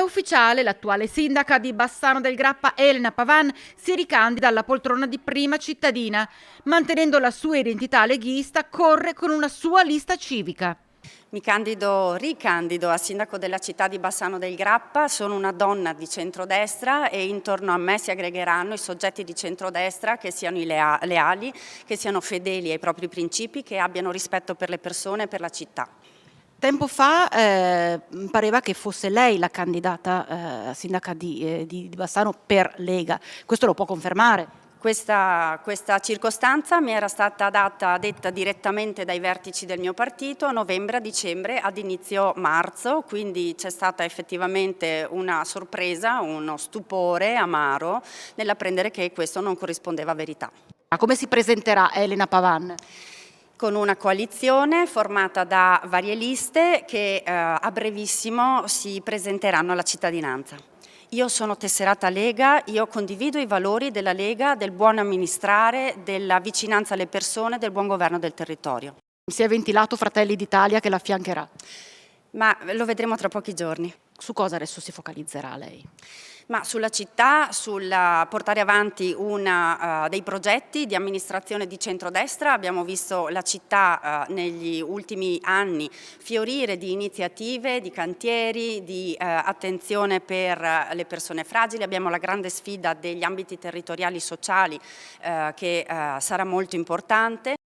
ufficiale, l'attuale sindaca di Bassano del Grappa, Elena Pavan, si ricandida alla poltrona di prima cittadina. Mantenendo la sua identità leghista, corre con una sua lista civica. Mi ricandido a sindaco della città di Bassano del Grappa, sono una donna di centrodestra e intorno a me si aggregheranno i soggetti di centrodestra che siano leali, che siano fedeli ai propri principi, che abbiano rispetto per le persone e per la città. Tempo fa pareva che fosse lei la candidata sindaca di Bassano per Lega, questo lo può confermare? Questa circostanza mi era stata detta direttamente dai vertici del mio partito a novembre, a dicembre, ad inizio marzo, quindi c'è stata effettivamente una sorpresa, uno stupore amaro nell'apprendere che questo non corrispondeva a verità. Ma come si presenterà Elena Pavan? Con una coalizione formata da varie liste che a brevissimo si presenteranno alla cittadinanza. Io sono tesserata Lega, io condivido i valori della Lega, del buon amministrare, della vicinanza alle persone, del buon governo del territorio. Si è ventilato Fratelli d'Italia che la affiancherà? Ma lo vedremo tra pochi giorni. Su cosa adesso si focalizzerà lei? Ma sulla città, sul portare avanti dei progetti di amministrazione di centrodestra. Abbiamo visto la città negli ultimi anni fiorire di iniziative, di cantieri, di attenzione per le persone fragili. Abbiamo la grande sfida degli ambiti territoriali sociali che sarà molto importante.